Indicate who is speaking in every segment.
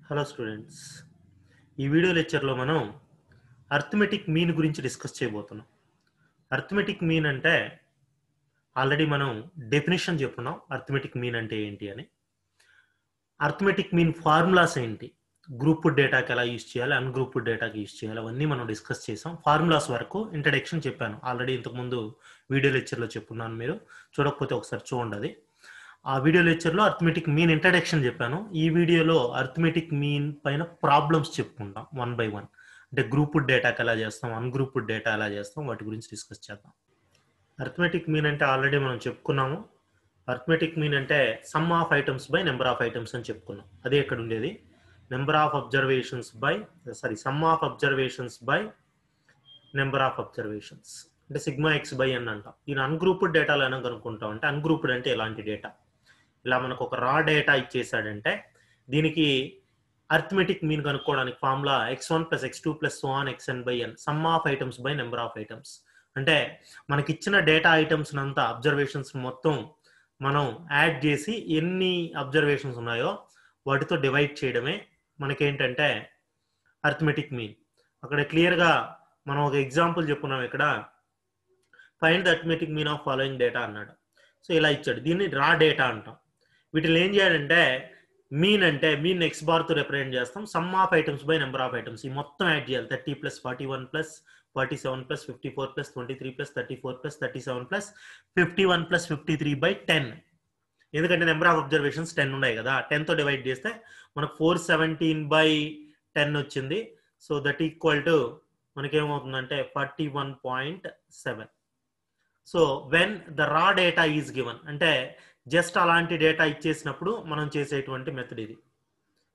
Speaker 1: Hello students, ఈ video లెక్చర్లో మనం అర్థమెటిక్ మీన్ గురించి డిస్కస్ చేయబోతున్నాం. అర్థమెటిక్ మీన్ అంటే ఆల్రెడీ మనం డెఫినేషన్ చెప్పుకున్నాం. అర్థమెటిక్ మీన్ అంటే ఏంటి అని. అర్థమెటిక్ మీన్ ఫార్ములాస్ ఏంటి, గ్రూప్డ్ డేటాకి ఎలా యూజ్ చేయాలి, అన్గ్రూప్డ్ డేటాకి యూజ్ చేయాలి, అవన్నీ మనం డిస్కస్ చేసాం. ఫార్ములాస్ వరకు ఇంట్రడక్షన్ చెప్పాను ఆల్రెడీ, ఇంతకుముందు వీడియో లెక్చర్లో చెప్పుకున్నాను. మీరు చూడకపోతే ఒకసారి చూడండి. ఆ వీడియో లెక్చర్లో అర్థమెటిక్ మీన్ ఇంట్రడక్షన్ చెప్పాను. ఈ వీడియోలో అర్థమెటిక్ మీన్ పైన ప్రాబ్లమ్స్ చెప్పుకుంటాం వన్ బై వన్. అంటే గ్రూప్డ్ డేటాకి ఎలా చేస్తాం, అన్గ్రూప్డ్ డేటా ఎలా చేస్తాం, వాటి గురించి డిస్కస్ చేద్దాం. అర్థమెటిక్ మీన్ అంటే ఆల్రెడీ మనం చెప్పుకున్నాము. అర్థమెటిక్ మీన్ అంటే some of items by number of items అని చెప్పుకున్నాం. అదే ఇక్కడ ఉండేది. Number of observations by some of observations by number of observations అంటే సిగ్మా ఎక్స్ బై ఎన్ అంటాం. దీని అన్గ్రూప్డ్ డేటాలో అయినా కనుక్కుంటాం. అంటే అన్గ్రూప్డ్ అంటే ఎలాంటి డేటా, ఇలా మనకు ఒక రా డేటా ఇచ్చేసాడంటే దీనికి అర్థమెటిక్ మీన్ కనుక్కోవడానికి formula x1 + x2 + so on xn by n, some of items by number of items. అంటే మనకి ఇచ్చిన డేటా ఐటమ్స్ అంతా, అబ్జర్వేషన్స్ మొత్తం మనం యాడ్ చేసి ఎన్ని అబ్జర్వేషన్స్ ఉన్నాయో వాటితో డివైడ్ చేయడమే మనకేంటంటే అర్థమెటిక్ మీన్. అక్కడ క్లియర్గా మనం ఒక ఎగ్జాంపుల్ చెప్పుకున్నాం. ఇక్కడ find the arithmetic mean of following data అన్నాడు. సో ఇలా ఇచ్చాడు, దీన్ని రా డేటా అంటాం. వీటిని ఏం చేయాలంటే మీన్ అంటే మీన్ ఎక్స్ బార్తో రిప్రజెంట్ చేస్తాం. Some of items by number of items, ఈ మొత్తం యాడ్ చేయాలి. 30 + 41 + 47 + 54 + 23 + 34 + 37 + 51 + 53/10. ఎందుకంటే నెంబర్ ఆఫ్ అబ్జర్వేషన్స్ 10 ఉన్నాయి కదా, 10తో డివైడ్ చేస్తే మనకు 417/10 వచ్చింది. సో దట్ ఈక్వల్ టు మనకేమవుతుందంటే 41.7. So when the raw data is given అంటే జస్ట్ అలాంటి డేటా ఇచ్చేసినప్పుడు మనం చేసేటువంటి మెథడ్ ఇది,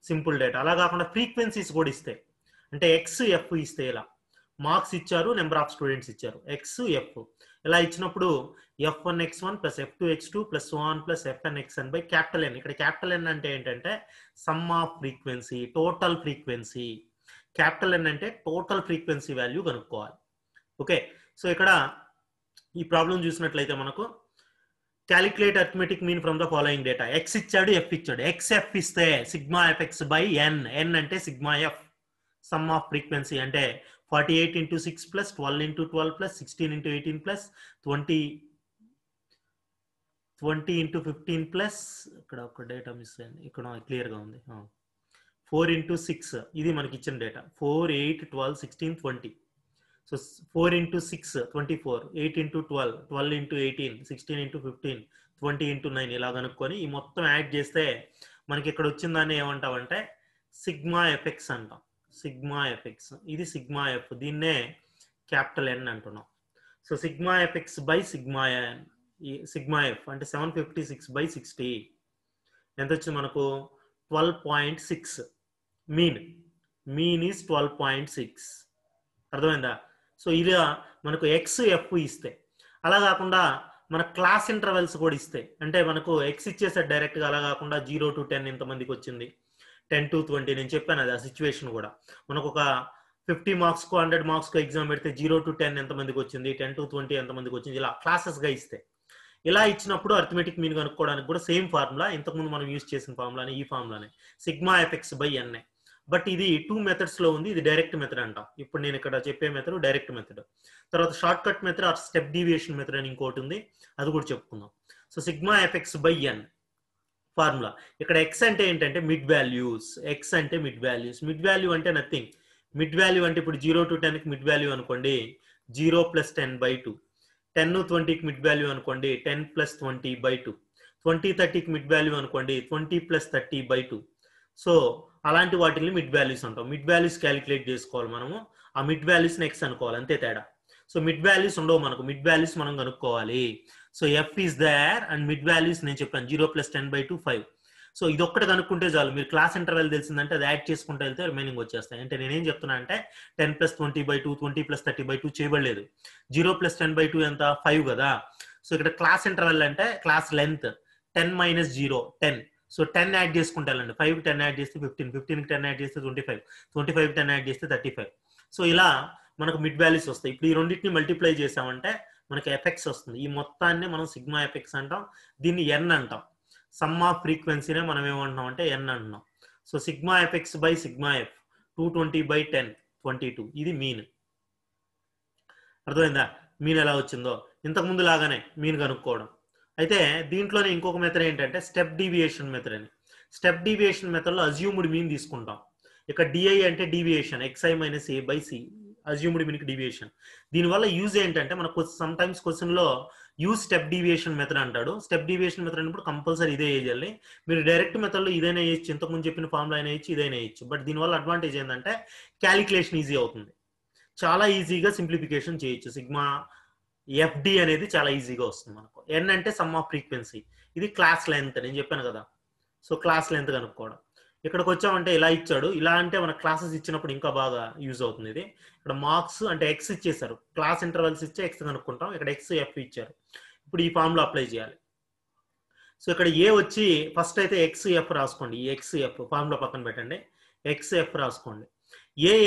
Speaker 1: సింపుల్ డేటా. అలా కాకుండా ఫ్రీక్వెన్సీస్ కూడా ఇస్తే, అంటే ఎక్స్ ఎఫ్ ఇస్తే, ఇలా మార్క్స్ ఇచ్చారు, నెంబర్ ఆఫ్ స్టూడెంట్స్ ఇచ్చారు, ఎక్స్ ఎఫ్ ఇలా ఇచ్చినప్పుడు f1 x1 + f2 x2 + so on + fn xn by capital N. ఇక్కడ క్యాపిటల్ ఎన్ అంటే ఏంటంటే sum of frequency, total frequency. Capital N అంటే టోటల్ ఫ్రీక్వెన్సీ వాల్యూ కనుక్కోవాలి. ఓకే, సో ఇక్కడ ఈ ప్రాబ్లం చూసినట్లయితే మనకు calculate arithmetic mean from the following data. X ఇచ్చాడు, ఎఫ్ ఇచ్చాడు. ఎక్స్ ఎఫ్ ఇస్తే sigma F X by N, N అంటే sigma F. Sum of frequency అంటే 48 × 6 + 12 × 12 + 16 × 18 + 20 × 15 ఇక్కడ ఒక డేటా మిస్ అయింది, ఇక్కడ క్లియర్గా ఉంది. 4 × 6 ఇది మనకి ఇచ్చిన డేటా. 4, 8, 12, 16, 20. సో 4 × 6 24, 8 × 12, 12 × 18, 16 × 15, 20 × 9 ఇలా కనుక్కొని ఈ మొత్తం యాడ్ చేస్తే మనకి ఇక్కడ వచ్చిన దాన్ని ఏమంటామంటే సిగ్మా ఎఫెక్స్ అంటాం. సిగ్మా ఎఫెక్స్, ఇది సిగ్మా ఎఫ్, దీన్నే క్యాపిటల్ ఎన్ అంటున్నాం. So sigma F X by sigma N, sigma F అంటే 756/60 ఎంత వచ్చింది మనకు 12.6. Mean is 12.6. అర్థమైందా? సో ఇలా మనకు ఎక్స్ ఎఫ్ ఇస్తే, అలా కాకుండా మన క్లాస్ ఇంటర్వెల్స్ కూడా ఇస్తే, అంటే మనకు ఎక్స్ ఇచ్చేసాడు డైరెక్ట్గా, అలా కాకుండా 0 to 10 ఎంతమందికి వచ్చింది, 10 to 20 నేను చెప్పాను అది ఆ సిచ్యువేషన్ కూడా. మనకు ఒక 50 మార్క్స్కు 100 మార్క్స్కు ఎగ్జామ్ పెడితే 0 to 10 ఎంతమందికి వచ్చింది, 10 to 20 ఎంతమందికి వచ్చింది, ఇలా క్లాసెస్గా ఇస్తే. ఇలా ఇచ్చినప్పుడు అర్థమెటిక్ మీన్ కనుక్కోవడానికి కూడా సేమ్ ఫార్ములా, ఇంతకుముందు మనం యూజ్ చేసిన ఫార్ములానే, ఈ ఫార్ములానే సిగ్మా ఎఫెక్స్ బై ఎన్ఏ. బట్ ఇది 2 మెథడ్స్ లో ఉంది. ఇది డైరెక్ట్ మెథడ్ అంటాం. ఇప్పుడు నేను ఇక్కడ చెప్పే మెథడ్ డైరెక్ట్ మెథడ్. తర్వాత short cut method or step deviation method అని ఇంకోటి ఉంది, అది కూడా చెప్పుకుందాం. So sigma F X by N formula. ఇక్కడ ఎక్స్ అంటే ఏంటంటే మిడ్ వాల్యూస్, ఎక్స్ అంటే మిడ్ వాల్యూస్. మిడ్ వాల్యూ అంటే నథింగ్. మిడ్ వాల్యూ అంటే ఇప్పుడు 0 to 10కి మిడ్ వాల్యూ అనుకోండి 0 + 10/2, 10, 20కి మిడ్ వాల్యూ అనుకోండి 10 + 20/2, 20, 30కి మిడ్ వాల్యూ అనుకోండి 20 + 30/2. సో అలాంటి వాటిని మిడ్ వాల్యూస్ అంటాం. మిడ్ వాల్యూస్ క్యాలిక్యులేట్ చేసుకోవాలి మనము. ఆ మిడ్ వాల్యూస్ని ఎక్స్ అనుకోవాలి, అంతే తేడా. సో మిడ్ వాల్యూస్ ఉండవు మనకు, మిడ్ వాల్యూస్ మనం కనుక్కోవాలి. So F is there and mid values నేను చెప్పాను 0 + 10/2 5. సో ఇది ఒక్కటి కనుక్కుంటే చాలు. మీరు క్లాస్ ఇంటర్వెల్ తెలిసిందంటే అది యాడ్ చేసుకుంటే వెళ్తే రిమైనింగ్ వచ్చేస్తాయి. అంటే నేనేం చెప్తున్నా అంటే 10 + 20/2, 20 + 30/2 చేయబడలేదు. 0 + 10/2 ఎంత 5 కదా. సో ఇక్కడ క్లాస్ ఇంటర్వెల్ అంటే క్లాస్ లెంత్ 10 - 0 10. సో 10 యాడ్ చేసుకుంటే వెళ్ళండి. 5కి 10 యాడ్ చేస్తే 15, 15కి 10 యాడ్ చేస్తే 25, 25కి 10 యాడ్ చేస్తే 35. సో ఇలా మనకు మిడ్ వాల్యూస్ వస్తాయి. ఇప్పుడు ఈ రెండింటిని మల్టిప్లై చేసామంటే మనకి ఎఫెక్ట్స్ వస్తుంది. ఈ మొత్తాన్ని మనం సిగ్మా ఎఫెక్ట్స్ అంటాం. దీన్ని ఎన్ అంటాం. సమ్ ఆఫ్ ఫ్రీక్వెన్సీనే మనం ఏమంటున్నాం అంటే ఎన్ అంటున్నాం. So sigma FX by sigma F 220/10 22 ఇది మీన్. అర్థమైందా? మీన్ ఎలా వచ్చిందో ఇంతకుముందు లాగానే మీన్ కనుక్కోవడం. అయితే దీంట్లోనే ఇంకొక మెథడ్ ఏంటంటే స్టెప్ డీవియేషన్ మెథడ్ అని. స్టెప్ డీవియేషన్ మెథడ్లో అజ్యూమ్డ్ మీన్ తీసుకుంటాం. ఇక్కడ డిఐ అంటే deviation xi minus A by C, assumed మీన్కి డీవియేషన్. దీనివల్ల యూజ్ ఏంటంటే మనకు సమ్ టైమ్స్ క్వశ్చన్లో యూజ్ స్టెప్ డీవియేషన్ మెథడ్ అంటాడు. స్టెప్ డీవియేషన్ మెథడ్ అన్నప్పుడు కంపల్సరీ ఇదే వేయాలి. మీరు డైరెక్ట్ మెథడ్లో ఇదైనా వేయచ్చు, ఇంతకుముందు చెప్పిన ఫార్ములా అయినా వేయచ్చు, ఇదైనా వేయచ్చు. బట్ దీనివల్ల అడ్వాంటేజ్ ఏంటంటే క్యాలిక్యులేషన్ ఈజీ అవుతుంది, చాలా ఈజీగా సింప్లిఫికేషన్ చేయొచ్చు. సిగ్మా ఎఫ్డి అనేది చాలా ఈజీగా వస్తుంది మనకు. ఎన్ అంటే సమ్ ఆఫ్ ఫ్రీక్వెన్సీ, ఇది క్లాస్ లెంత్ నేను చెప్పాను కదా. సో క్లాస్ లెంత్ కనుక్కోవడం. ఇక్కడికి వచ్చామంటే ఇలా ఇచ్చాడు, ఇలా అంటే మన క్లాసెస్ ఇచ్చినప్పుడు ఇంకా బాగా యూజ్ అవుతుంది ఇది. ఇక్కడ మార్క్స్ అంటే ఎక్స్ ఇచ్చేసారు, క్లాస్ ఇంటర్వెల్స్ ఇచ్చే ఎక్స్ కనుక్కుంటాం. ఇక్కడ ఎక్స్ ఎఫ్ ఇచ్చారు. ఇప్పుడు ఈ ఫార్ములా అప్లై చేయాలి. సో ఇక్కడ ఏ వచ్చి ఫస్ట్ అయితే ఎక్స్ ఎఫ్ రాసుకోండి. ఈ ఎక్స్ ఎఫ్ ఫార్ములా పక్కన పెట్టండి, ఎక్స్ ఎఫ్ రాసుకోండి.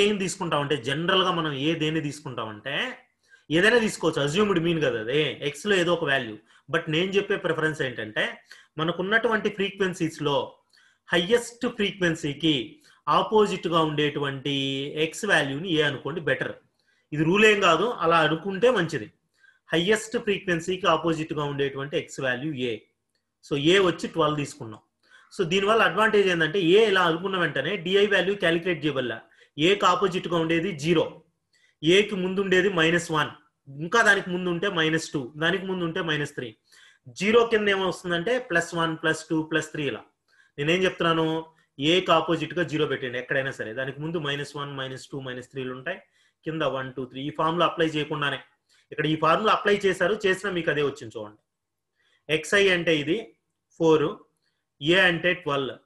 Speaker 1: ఏం తీసుకుంటామంటే జనరల్గా మనం దేన్ని తీసుకుంటామంటే ఏదైనా తీసుకోవచ్చు, అజ్యూమ్డ్ మీన్ కదా అదే, ఎక్స్ లో ఏదో ఒక వాల్యూ. బట్ నేను చెప్పే ప్రిఫరెన్స్ ఏంటంటే మనకున్నటువంటి ఫ్రీక్వెన్సీస్లో హైయెస్ట్ ఫ్రీక్వెన్సీకి ఆపోజిట్ గా ఉండేటువంటి ఎక్స్ వాల్యూని ఏ అనుకోండి బెటర్. ఇది రూల్ ఏం కాదు, అలా అనుకుంటే మంచిది. హైయెస్ట్ ఫ్రీక్వెన్సీకి ఆపోజిట్ గా ఉండేటువంటి ఎక్స్ వాల్యూ ఏ. సో ఏ వచ్చి 12 తీసుకున్నాం. సో దీనివల్ల అడ్వాంటేజ్ ఏంటంటే ఇలా అనుకున్న వెంటనే డిఐ వాల్యూ క్యాలిక్యులేట్ చేయబల్లా. ఏకి ఆపోజిట్ గా ఉండేది 0, ఏకి ముందు ఉండేది -1, ఇంకా దానికి ముందు ఉంటే -2, దానికి ముందు ఉంటే -3. 0 కింద ఏమొస్తుందంటే +1 +2 +3 ఇలా. నేనేం చెప్తున్నాను, ఏకి ఆపోజిట్ గా 0 పెట్టండి ఎక్కడైనా సరే, దానికి ముందు -1 -2 -3లు ఉంటాయి, కింద 1 2 3. ఈ ఫార్ములా అప్లై చేయకుండానే ఇక్కడ ఈ ఫార్ములా అప్లై చేశారు, చేసినా మీకు అదే వచ్చింది చూడండి. xi అంటే ఇది 4, ఏ అంటే 12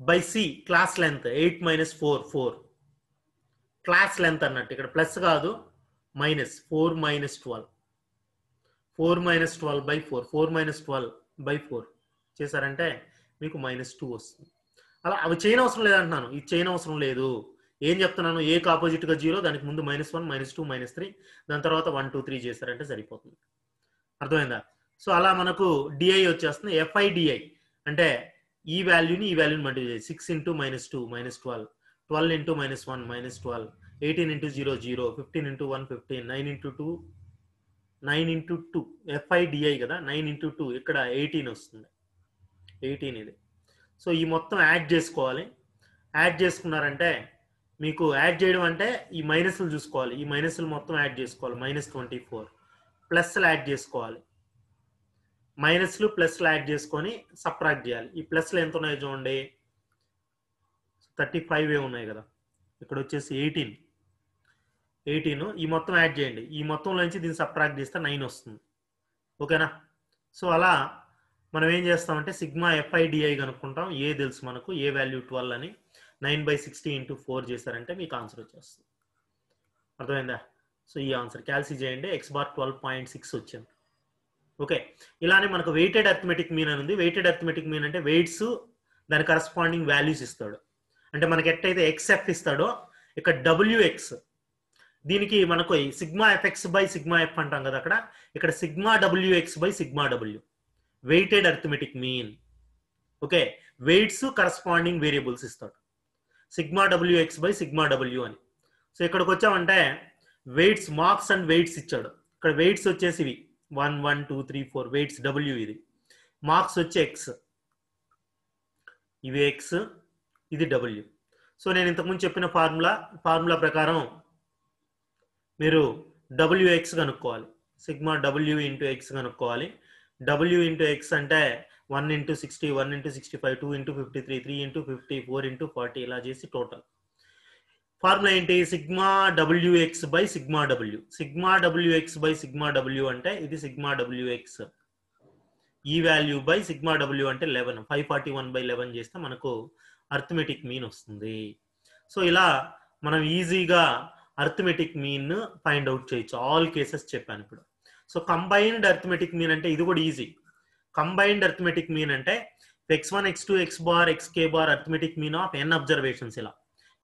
Speaker 1: by C class length 8 - 4 4 class length అన్నట్టు. ఇక్కడ ప్లస్ కాదు మైనస్, 4 - 12 4 - 12/4 4 - 12/4 చేశారంటే మీకు -2 వస్తుంది. అలా అవి చేయని అవసరం లేదంటున్నాను, ఇది చేయని అవసరం లేదు. ఏం చెప్తున్నాను, ఏకి ఆపోజిట్ గా 0, దానికి ముందు -1 -2 -3, దాని తర్వాత 1 2 3 చేశారంటే సరిపోతుంది. అర్థమైందా? సో అలా మనకు డిఐ వచ్చేస్తుంది. FIDI అంటే ఈ వాల్యూని మల్టిప్లై చేయాలి. 6 × -2 -12, 12 × -1 -12, 18 × 0 0, 15 × 1 15, 9 × 2 9 × 2 FIDI కదా, 9 × 2 ఇక్కడ 18 వస్తుంది, 18 ఇది. సో ఈ మొత్తం యాడ్ చేసుకోవాలి. యాడ్ చేసుకున్నారంటే మీకు యాడ్ చేయడం అంటే ఈ మైనస్లు చూసుకోవాలి, ఈ మైనస్లు మొత్తం యాడ్ చేసుకోవాలి. -24 ప్లస్లు యాడ్ చేసుకోవాలి, మైనస్లు ప్లస్లు యాడ్ చేసుకొని సబ్ట్రాక్ట్ చేయాలి. ఈ ప్లస్లు ఎంత ఉన్నాయో చూడండి, 35 ఉన్నాయి కదా, ఇక్కడ వచ్చేసి 18. ఈ మొత్తం యాడ్ చేయండి, ఈ మొత్తంలో నుంచి దీన్ని సబ్ట్రాక్ట్ చేస్తే 9 వస్తుంది. ఓకేనా? సో అలా మనం ఏం చేస్తామంటే సిగ్మా FIDI కనుక్కుంటాం. ఏ తెలుసు మనకు, ఏ వాల్యూ 12 అని. 9/60 × 4 చేశారంటే మీకు ఆన్సర్ వచ్చేస్తుంది. అర్థమైందా? సో ఈ ఆన్సర్ క్యాల్సి చేయండి, x బార్ 12.6 వచ్చింది. ఓకే, ఇలానే మనకు వెయిటెడ్ అర్థమెటిక్ మీన్ అని ఉంది. వెయిటెడ్ అర్థమెటిక్ మీన్ అంటే వెయిట్స్ దాని కరస్పాండింగ్ వాల్యూస్ ఇస్తాడు. అంటే మనకి ఎట్టయితే XF ఇస్తాడో ఇక్కడ WX, దీనికి మనకు sigma FX by sigma F అంటాం కదా, అక్కడ ఇక్కడ sigma WX by sigma W weighted arithmetic mean. Okay, weights corresponding variables ఇస్తాడు, sigma WX by sigma W అని. సో ఇక్కడికి వచ్చామంటే వెయిట్స్, మార్క్స్ అండ్ వెయిట్స్ ఇచ్చాడు. ఇక్కడ వెయిట్స్ వచ్చేసి ఇవి 1 1 2 3 4 వెయిట్స్ W, ఇది మార్క్స్ వచ్చి X, ఇవి X, ఇది W. సో నేను ఇంతకుముందు చెప్పిన ఫార్ములా ప్రకారం మీరు WX కనుక్కోవాలి, సిగ్మా W × X కనుక్కోవాలి. W × X అంటే 1 × 60, 1 × 65, 2 × 53, 3 × 50, 4 × 40 ఇలా చేసి టోటల్. ఫార్ములా ఏంటి, sigma WX by sigma W. Sigma WX by sigma W అంటే ఇది సిగ్మా WX, ఈ వాల్యూ బై సిగ్మా W అంటే 11, 541/11 చేస్తే మనకు అర్థమెటిక్ మీన్ వస్తుంది. సో ఇలా మనం ఈజీగా అర్థమెటిక్ మీన్ ఫైండ్ అవుట్ చేయొచ్చు. ఆల్ కేసెస్ చెప్పాను ఇప్పుడు. సో కంబైన్డ్ అర్థమెటిక్ మీన్ అంటే ఇది కూడా ఈజీ. కంబైన్డ్ అర్థమెటిక్ మీన్ అంటే x1 x2 x bar xk bar arithmetic mean of n observations. ఇలా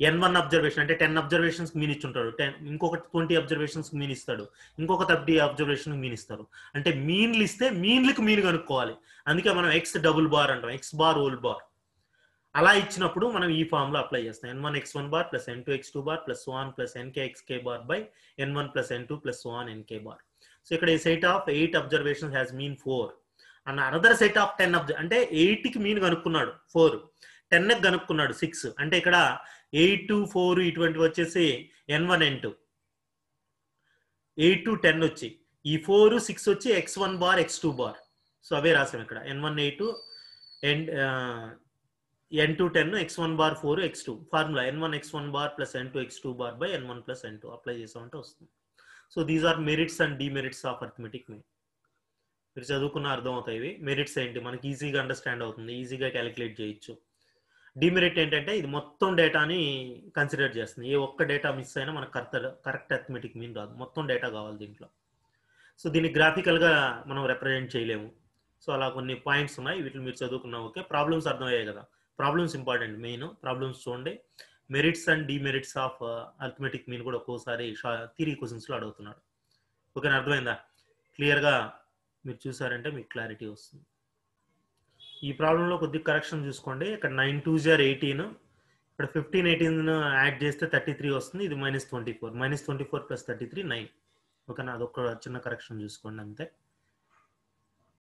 Speaker 1: n1 అబ్జర్వేషన్ అంటే 10 అబ్జర్వేషన్స్ మీన్ ఇచ్చుంటాడు, ఇంకొక 20 అబ్జర్వేషన్స్ మీన్ ఇస్తాడు, ఇంకొక 30 అబ్జర్వేషన్ మీన్ ఇస్తారు. అంటే మీన్లు ఇస్తే మీన్లకు మీన్ కనుక్కోవాలి. అందుకే మనం x డబుల్ బార్ అంటాం, x బార్ హోల్ బార్. అలా ఇచ్చినప్పుడు మనం ఈ ఫార్ములా అప్లై చేస్తాం. n1 x1 bar plus n2 x2 bar plus so on plus nk xk bar by n1 plus n2 plus so on nk bar. So ఇక్కడ ఈ set of 8 observations has mean 4 and another set of 10 అంటే 8కి mean కనుక్కున్నాడు 4, 10కి కనుక్కున్నాడు 6. అంటే ఇక్కడ 8 4 ఇటువంటివి వచ్చేసి n1 n2, 8 to 10 వచ్చి ఈ 4 6 వచ్చి x1 bar x2 bar. So అవే రాసాం ఇక్కడ n1 8 and n2 10 x1 bar 4 x2 formula n1 x1 bar plus n2 x2 bar by n1 plus n2 apply చేసామంటే వస్తుంది. So these are merits and demerits of arithmetic mean. మీరు చదువుకున్న అర్థం అవుతాయి. ఇవి merits ఏంటి మనకి ఈజీగా అండర్స్టాండ్ అవుతుంది, ఈజీగా క్యాలిక్యులేట్ చేయొచ్చు. డిమెరిట్ ఏంటంటే ఇది మొత్తం డేటాని కన్సిడర్ చేస్తుంది. ఏ ఒక్క డేటా మిస్ అయినా మనకు కరెక్ట్ అర్థమెటిక్ మీన్ రాదు, మొత్తం డేటా కావాలి దీంట్లో. సో దీన్ని గ్రాఫికల్గా మనం రిప్రజెంట్ చేయలేము. సో అలా కొన్ని పాయింట్స్ ఉన్నాయి, వీటిని మీరు చదువుకున్నా ఓకే. ప్రాబ్లమ్స్ అర్థమయ్యాయి కదా, ప్రాబ్లమ్స్ ఇంపార్టెంట్. మెయిన్ ప్రాబ్లమ్స్ చూడండి. Merits and demerits of arithmetic mean కూడా ఒక్కోసారి థియరీ క్వశ్చన్స్లో అడుగుతున్నాడు. ఓకేనా, అర్థమైందా? క్లియర్గా మీరు చూసారంటే మీకు క్లారిటీ వస్తుంది. ఈ ప్రాబ్లంలో కొద్దిగా కరెక్షన్ చూసుకోండి. ఇక్కడ 9 2s are 18, ఇక్కడ 15 18 యాడ్ చేస్తే 33 వస్తుంది. ఇది -24, -24 + 33 9. ఓకేనా, అదొక చిన్న కరెక్షన్ చూసుకోండి అంతే.